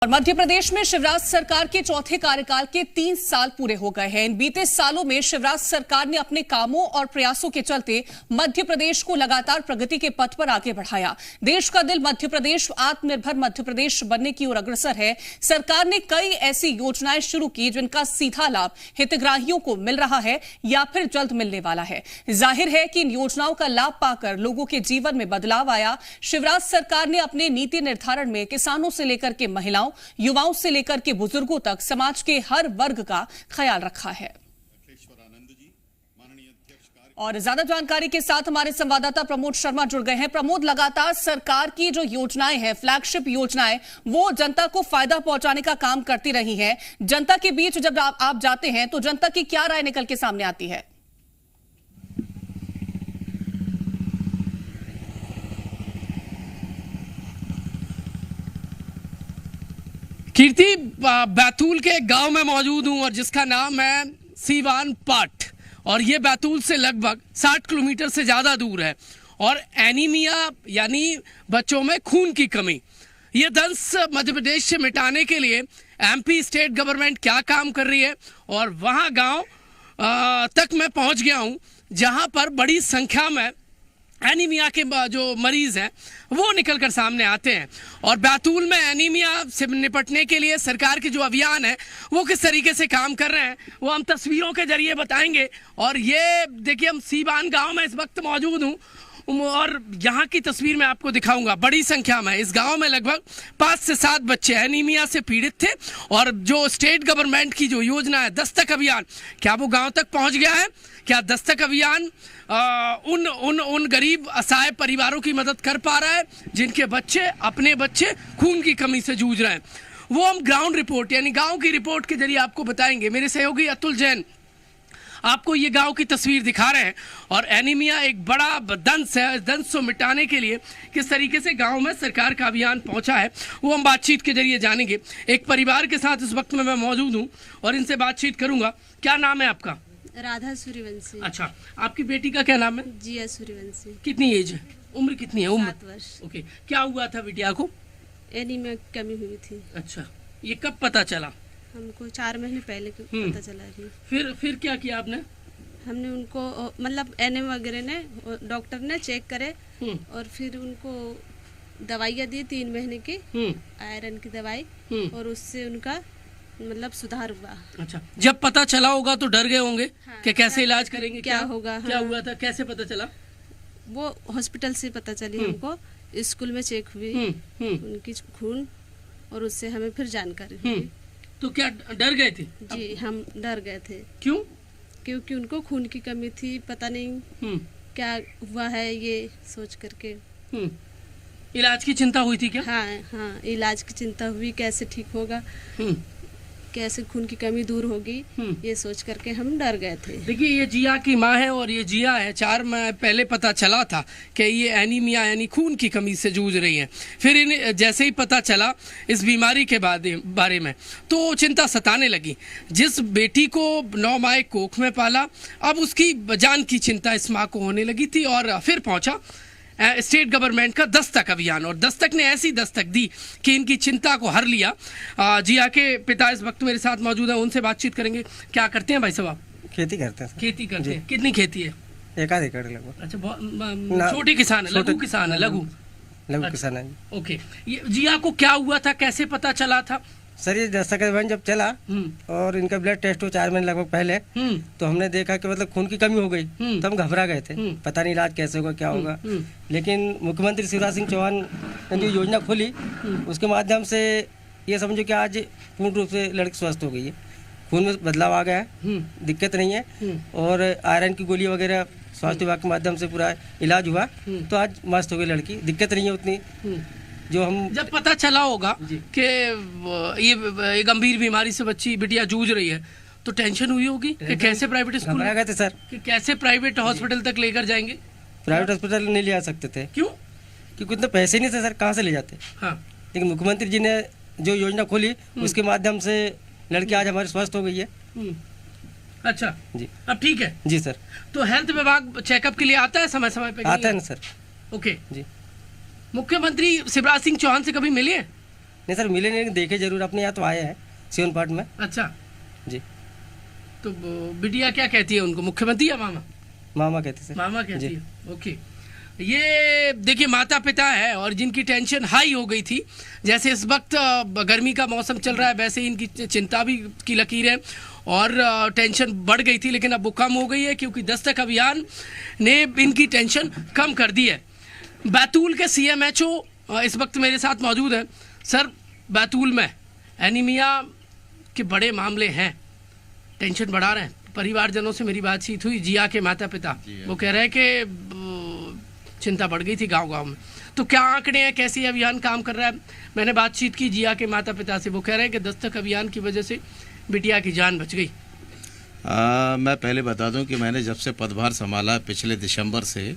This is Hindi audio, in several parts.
और मध्य प्रदेश में शिवराज सरकार के चौथे कार्यकाल के 3 साल पूरे हो गए हैं। इन बीते सालों में शिवराज सरकार ने अपने कामों और प्रयासों के चलते मध्य प्रदेश को लगातार प्रगति के पथ पर आगे बढ़ाया। देश का दिल मध्य प्रदेश आत्मनिर्भर मध्य प्रदेश बनने की ओर अग्रसर है। सरकार ने कई ऐसी योजनाएं शुरू की जिनका सीधा लाभ हितग्राहियों को मिल रहा है या फिर जल्द मिलने वाला है। जाहिर है कि इन योजनाओं का लाभ पाकर लोगों के जीवन में बदलाव आया। शिवराज सरकार ने अपने नीति निर्धारण में किसानों से लेकर के महिलाओं, युवाओं से लेकर के बुजुर्गों तक समाज के हर वर्ग का ख्याल रखा है। और ज्यादा जानकारी के साथ हमारे संवाददाता प्रमोद शर्मा जुड़ गए हैं। प्रमोद, लगातार सरकार की जो योजनाएं हैं, फ्लैगशिप योजनाएं, वो जनता को फायदा पहुंचाने का काम करती रही हैं। जनता के बीच जब आप जाते हैं तो जनता की क्या राय निकल के सामने आती है? कीर्ति, बैतूल के गांव में मौजूद हूं और जिसका नाम है सीवान पाट, और ये बैतूल से लगभग 60 किलोमीटर से ज़्यादा दूर है। और एनीमिया यानी बच्चों में खून की कमी, ये दंश मध्य प्रदेश से मिटाने के लिए एमपी स्टेट गवर्नमेंट क्या काम कर रही है। और वहाँ गांव तक मैं पहुँच गया हूँ जहाँ पर बड़ी संख्या में एनीमिया के जो मरीज हैं वो निकलकर सामने आते हैं। और बैतूल में एनीमिया से निपटने के लिए सरकार के जो अभियान है वो किस तरीके से काम कर रहे हैं वो हम तस्वीरों के जरिए बताएंगे। और ये देखिए, हम सीवान गांव में इस वक्त मौजूद हूँ और यहाँ की तस्वीर मैं आपको दिखाऊंगा। बड़ी संख्या में इस गांव में लगभग 5 से 7 बच्चे एनीमिया से पीड़ित थे। और जो स्टेट गवर्नमेंट की जो योजना है दस्तक अभियान, क्या वो गांव तक पहुंच गया है? क्या दस्तक अभियान उन गरीब असहाय परिवारों की मदद कर पा रहा है जिनके अपने बच्चे खून की कमी से जूझ रहे हैं? वो हम ग्राउंड रिपोर्ट यानी गांव की रिपोर्ट के जरिए आपको बताएंगे। मेरे सहयोगी अतुल जैन आपको ये गांव की तस्वीर दिखा रहे हैं। और एनीमिया एक बड़ा दंश है। इस दंश को मिटाने के लिए किस तरीके से गांव में सरकार का अभियान पहुंचा है वो हम बातचीत के जरिए जानेंगे। एक परिवार के साथ इस वक्त में मैं मौजूद हूं और इनसे बातचीत करूंगा। क्या नाम है आपका? राधा सूर्यवंशी। अच्छा, आपकी बेटी का क्या नाम है? जिया सूर्यवंशी। कितनी एज है? उम्र कितनी है? उम्र 7 वर्ष। ओके, क्या हुआ था बिटिया को? एनीमिया की कमी हुई थी। अच्छा, ये कब पता चला? हमको 4 महीने पहले पता चला थी। फिर क्या किया आपने? हमने उनको मतलब एनीमिया वगैरह ने डॉक्टर ने चेक करे और फिर उनको दवाइयाँ दी 3 महीने की, आयरन की दवाई, और उससे उनका मतलब सुधार हुआ। अच्छा, जब पता चला होगा तो डर गए होंगे? हाँ, कि कैसे इलाज करेंगे, क्या होगा? क्या हुआ था, कैसे पता चला? वो हॉस्पिटल से पता चली हमको, स्कूल में चेक हुई उनकी खून, और उससे हमें फिर जानकारी हुई। तो क्या डर गए थे? जी, हम डर गए थे। क्यों? क्योंकि उनको खून की कमी थी, पता नहीं क्या हुआ है ये सोच करके। इलाज की चिंता हुई थी क्या? हाँ, इलाज की चिंता हुई, कैसे ठीक होगा, कैसे खून की कमी दूर होगी, ये सोच करके हम डर गए थे। देखिए, ये जिया की माँ है और ये जिया है। 4 माह पहले पता चला था कि ये एनीमिया यानी खून की कमी से जूझ रही हैं। फिर इन्हें जैसे ही पता चला इस बीमारी के बारे में तो चिंता सताने लगी। जिस बेटी को 9 माह कोख में पाला, अब उसकी जान की चिंता इस माँ को होने लगी थी। और फिर पहुंचा स्टेट गवर्नमेंट का दस्तक अभियान, और दस्तक ने ऐसी दस्तक दी कि इनकी चिंता को हर लिया। जिया के पिता इस वक्त मेरे साथ मौजूद हैं, उनसे बातचीत करेंगे। क्या करते हैं भाई साहब आप? खेती करते हैं। खेती करते हैं। कितनी खेती है? 1 एकड़ लगभग। अच्छा, छोटी किसान है, लघु किसान है? लघु किसान है। ओके, ये जिया को क्या हुआ था, कैसे पता चला था? सर, ये दस्तक अभियान जब चला और इनका ब्लड टेस्ट हुआ 4 महीने लगभग पहले, तो हमने देखा कि मतलब खून की कमी हो गई, तो हम घबरा गए थे, पता नहीं इलाज कैसे होगा, क्या होगा। लेकिन मुख्यमंत्री शिवराज सिंह चौहान ने जो योजना खोली उसके माध्यम से ये समझो कि आज पूर्ण रूप से लड़की स्वस्थ हो गई है। खून में बदलाव आ गया है, दिक्कत नहीं है, और आयरन की गोली वगैरह स्वास्थ्य विभाग के माध्यम से पूरा इलाज हुआ, तो आज मस्त हो गई लड़की, दिक्कत नहीं है उतनी। जो हम जब पता चला होगा कि ये गंभीर बीमारी से बिटिया जूझ रही है तो टेंशन हुई होगी कि कैसे प्राइवेट स्कूल गए थे सर, कि कैसे प्राइवेट हॉस्पिटल तक लेकर जाएंगे? प्राइवेट हॉस्पिटल नहीं ले जा सकते थे। क्यों? क्योंकि उतने पैसे नहीं थे सर, कहाँ से ले जाते। हाँ, लेकिन मुख्यमंत्री जी ने जो योजना खोली उसके माध्यम से लड़की आज हमारी स्वस्थ हो गई है। अच्छा जी, अब ठीक है। जी सर। तो हेल्थ विभाग चेकअप के लिए आता है समय समय पे? आता है ना सर। ओके जी। मुख्यमंत्री शिवराज सिंह चौहान से कभी मिले हैं? नहीं सर मिले नहीं, देखे जरूर, अपने यहाँ तो आए हैं सीवन पार्ट में। अच्छा, जी। तो बिटिया क्या कहती है उनको, मुख्यमंत्री या मामा? मामा कहते सर। मामा कहती है, ओके। ये देखिए माता पिता है और जिनकी टेंशन हाई हो गई थी, जैसे इस वक्त गर्मी का मौसम चल रहा है वैसे इनकी चिंता भी की लकीर है और टेंशन बढ़ गई थी, लेकिन अब वो कम हो गई है क्योंकि दस्तक अभियान ने इनकी टेंशन कम कर दी है। बैतूल के CMHO इस वक्त मेरे साथ मौजूद है। सर, बैतूल में एनीमिया के बड़े मामले हैं, टेंशन बढ़ा रहे हैं। परिवारजनों से मेरी बातचीत हुई, जिया के माता पिता वो कह रहे हैं कि चिंता बढ़ गई थी गांव-गांव में। तो क्या आंकड़े हैं, कैसे अभियान काम कर रहा है? मैंने बातचीत की जिया के माता पिता से, वो कह रहे हैं कि दस्तक अभियान की वजह से बिटिया की जान बच गई। मैं पहले बता दूं कि मैंने जब से पदभार संभाला पिछले दिसंबर से,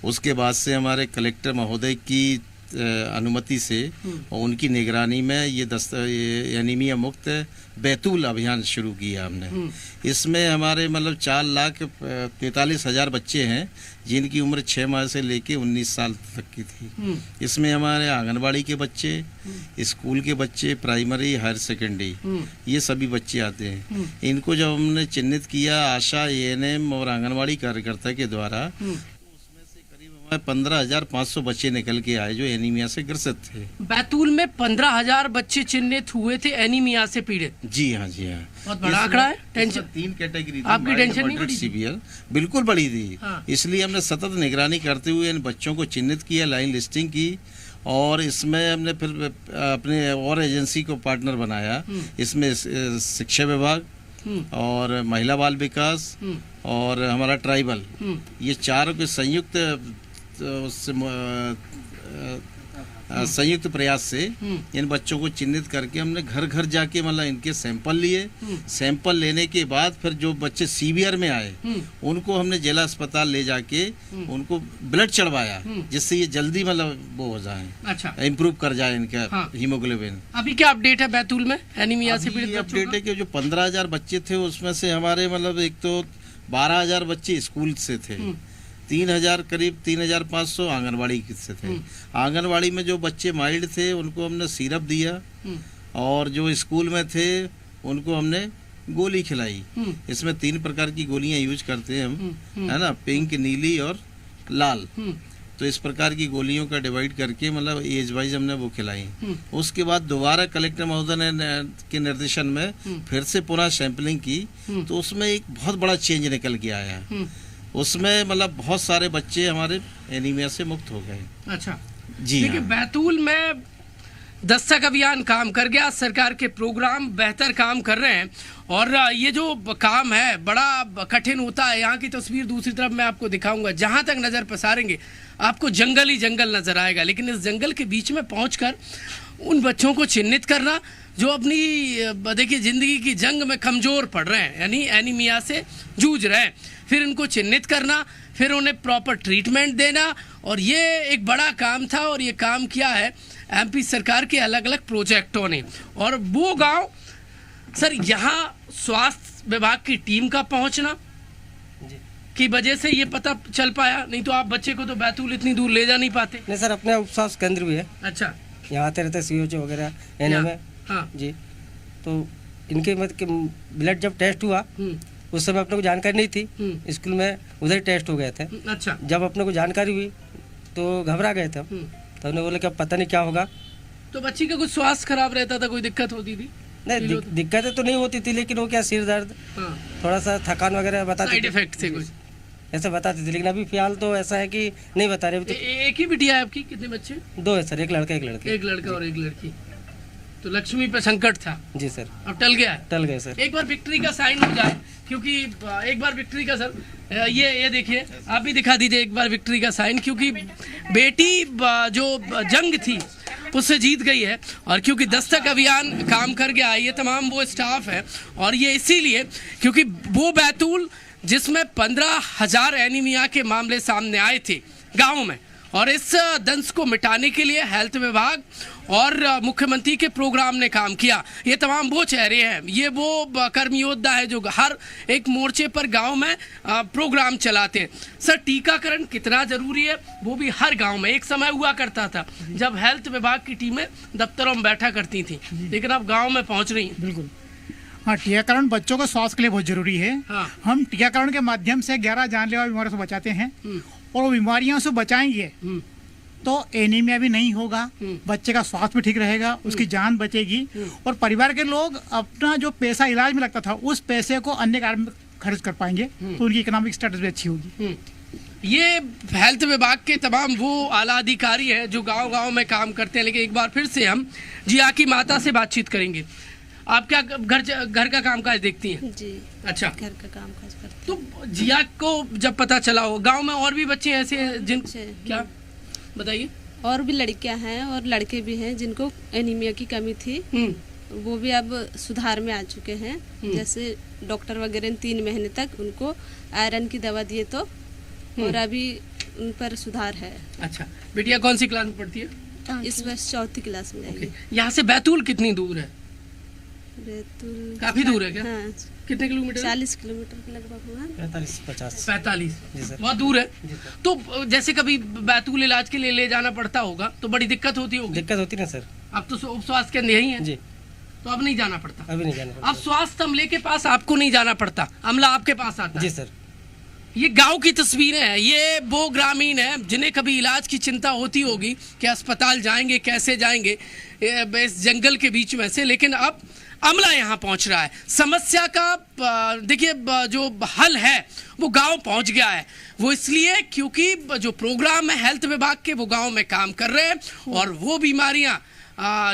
उसके बाद से हमारे कलेक्टर महोदय की अनुमति से और उनकी निगरानी में ये एनीमिया मुक्त बैतूल अभियान शुरू किया हमने। इसमें हमारे मतलब 4,43,000 बच्चे हैं जिनकी उम्र 6 माह से लेके 19 साल तक की थी। इसमें हमारे आंगनबाड़ी के बच्चे, स्कूल के बच्चे, प्राइमरी, हायर सेकेंडरी, ये सभी बच्चे आते हैं। इनको जब हमने चिन्हित किया आशा, ANM और आंगनबाड़ी कार्यकर्ता के द्वारा, 15,500 बच्चे निकल के आए जो एनीमिया से ग्रसित थे। बैतूल में 15,000 बच्चे चिन्हित हुए थे एनीमिया से पीड़ित। जी हाँ, जी हाँ, बहुत बड़ा आंकड़ा है। टेंशन 3 कैटेगरी, आपकी टेंशन नहीं बढ़ी? सीवियर बिल्कुल बड़ी थी। हाँ। इसलिए हमने सतत निगरानी करते हुए इन बच्चों को चिन्हित किया, लाइन लिस्टिंग की और इसमें हमने फिर अपने और एजेंसी को पार्टनर बनाया। इसमें शिक्षा विभाग और महिला बाल विकास और हमारा ट्राइबल, ये चारों के संयुक्त प्रयास से इन बच्चों को चिन्हित करके हमने घर घर जाके मतलब इनके सैंपल लिए। सैंपल लेने के बाद फिर जो बच्चे सीवियर में आए उनको हमने जिला अस्पताल ले जाके उनको ब्लड चढ़वाया, जिससे ये जल्दी मतलब वो हो जाए, अच्छा, इम्प्रूव कर जाए इनका हाँ। हीमोग्लोबिन। अभी क्या अपडेट है बैतूल में एनीमिया से पीड़ित बच्चों अपडेट है कि जो 15,000 बच्चे थे उसमें से हमारे मतलब एक तो 12,000 बच्चे स्कूल से थे, 3,000 करीब 3,500 आंगनवाड़ी से थे। आंगनवाड़ी में जो बच्चे माइल्ड थे उनको हमने सिरप दिया और जो स्कूल में थे उनको हमने गोली खिलाई। इसमें 3 प्रकार की गोलियां यूज करते हैं हम, है ना, पिंक, नीली और लाल। तो इस प्रकार की गोलियों का डिवाइड करके मतलब एज वाइज हमने वो खिलाई। उसके बाद दोबारा कलेक्टर महोदय ने के निर्देशन में फिर से पुनः सैंपलिंग की तो उसमें एक बहुत बड़ा चेंज निकल के आया। उसमें मतलब बहुत सारे बच्चे हमारे एनीमिया से मुक्त हो गए। अच्छा जी देखिए, बैतूल में दस्तक अभियान काम कर गया, सरकार के प्रोग्राम बेहतर काम कर रहे हैं और ये जो काम है बड़ा कठिन होता है। यहाँ की तस्वीर दूसरी तरफ मैं आपको दिखाऊंगा, जहाँ तक नज़र पसारेंगे आपको जंगल ही जंगल नजर आएगा, लेकिन इस जंगल के बीच में पहुंचकर उन बच्चों को चिन्हित करना जो अपनी देखिए जिंदगी की जंग में कमजोर पड़ रहे हैं, यानी एनीमिया से जूझ रहे हैं, फिर इनको चिन्हित करना, फिर उन्हें प्रॉपर ट्रीटमेंट देना, और ये एक बड़ा काम था और ये काम किया है MP सरकार के अलग अलग प्रोजेक्टों ने। और वो गांव सर, यहाँ स्वास्थ्य विभाग की टीम का पहुंचना की वजह से ये पता चल पाया, नहीं तो आप बच्चे को तो बैतूल इतनी दूर ले जा नहीं पाते। नहीं सर, अपने उप स्वास्थ्य केंद्र भी है। अच्छा, यहाँ आते रहते CHO वगैरह NM में। हाँ जी, तो इनके मतलब ब्लड जब टेस्ट हुआ उस समय अपने को जानकारी नहीं थी, स्कूल में उधर ही टेस्ट हो गए थे। अच्छा, जब अपने को जानकारी हुई तो घबरा गए थे, तो उन्होंने बोला कि पता नहीं क्या होगा। तो बच्ची का कुछ स्वास्थ्य खराब रहता था, कोई दिक्कत होती थी? नहीं, दिक्कतें तो नहीं होती थी, लेकिन वो क्या सिर दर्द, थोड़ा सा थकान वगैरह बताते साइड इफेक्ट थे कुछ ऐसा बताते थे, लेकिन अभी फिलहाल तो ऐसा है कि नहीं बता रहे। एक ही बिटिया है आपकी? कितने बच्चे? 2 है सर, एक लड़का एक लड़की। एक लड़का और एक लड़की। तो लक्ष्मी पे संकट था। जी सर, अब टल गया है? टल गए सर। एक बार विक्ट्री का साइन हो जाए, क्योंकि एक बार विक्ट्री का सर ये देखिए, आप भी दिखा दीजिए एक बार विक्ट्री का साइन, क्योंकि बेटी जो जंग थी उससे जीत गई है। और क्योंकि दस्तक अभियान काम कर गया, ये तमाम वो स्टाफ है, और ये इसीलिए क्योंकि वो बैतूल जिसमें 15,000 एनीमिया के मामले सामने आए थे गाँव में, और इस दंश को मिटाने के लिए हेल्थ विभाग और मुख्यमंत्री के प्रोग्राम ने काम किया। ये तमाम वो चेहरे हैं, ये वो कर्मी योद्धा है जो हर एक मोर्चे पर गांव में प्रोग्राम चलाते हैं। सर, टीकाकरण कितना जरूरी है वो भी हर गांव में एक समय हुआ करता था जब हेल्थ विभाग की टीमें दफ्तरों में बैठा करती थी, लेकिन अब गांव में पहुंच रही हैं। बिल्कुल, हाँ, टीकाकरण बच्चों को स्वास्थ्य के लिए बहुत जरूरी है। हाँ। हम टीकाकरण के माध्यम से 11 जानलेवा बीमारियों से बचाते हैं और वो बीमारियों से बचाएंगे तो एनीमिया भी नहीं होगा, बच्चे का स्वास्थ्य भी ठीक रहेगा, उसकी जान बचेगी और परिवार के लोग अपना जो पैसा इलाज में लगता था उस पैसे को अन्य कार्य में खर्च कर पाएंगे, तो उनकी इकोनॉमिक स्टेटस भी अच्छी होगी। ये हेल्थ विभाग के तमाम वो आला अधिकारी हैं जो गांव-गांव में काम करते हैं। लेकिन एक बार फिर से हम जिया की माता से बातचीत करेंगे। आप क्या घर का कामकाज देखती हैं? जी, अच्छा, घर का काम काज करते तो जिया को जब पता चला हो गांव में और भी बच्चे ऐसे हैं जिन क्या बताइए? और भी लड़कियां हैं और लड़के भी हैं जिनको एनीमिया की कमी थी, वो भी अब सुधार में आ चुके हैं। जैसे डॉक्टर वगैरह ने 3 महीने तक उनको आयरन की दवा दिए तो और अभी उन पर सुधार है। अच्छा, बिटिया कौन सी क्लास में पढ़ती है? इस वर्ष 4th क्लास में जाएगी। यहाँ से बैतूल कितनी दूर है? बैतूल काफी दूर है क्या? हाँ, कितने किलोमीटर? 40 किलोमीटर के लगभग हुआ। 45-50। 45 जी सर। बहुत दूर है। तो जैसे कभी बैतूल इलाज के लिए ले जाना पड़ता होगा तो बड़ी दिक्कत होती होगी। दिक्कत होती ना सर। अब तो उप स्वास्थ्य केंद्र यही है जी, तो अब नहीं जाना पड़ता। अभी नहीं जाना अब पड़ता। स्वास्थ्य अमले के पास आपको नहीं जाना पड़ता, अमला आपके पास आता है। जी सर। ये गांव की तस्वीरें हैं, ये वो ग्रामीण हैं जिन्हें कभी इलाज की चिंता होती होगी कि अस्पताल जाएंगे कैसे जाएंगे इस जंगल के बीच में से, लेकिन अब अमला यहाँ पहुंच रहा है। समस्या का देखिए जो हल है वो गांव पहुंच गया है। वो इसलिए क्योंकि जो प्रोग्राम है हेल्थ विभाग के वो गांव में काम कर रहे हैं और वो बीमारियां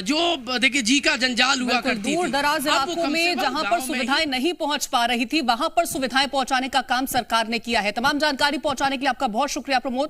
जो देखिए जी का जंजाल हुआ करती थी, दूर दराज अब वो इलाकों कम से में कम जहां गाँव पर में सुविधाएं नहीं पहुंच पा रही थी वहां पर सुविधाएं पहुंचाने का काम सरकार ने किया है। तमाम जानकारी पहुंचाने के लिए आपका बहुत शुक्रिया प्रमोद।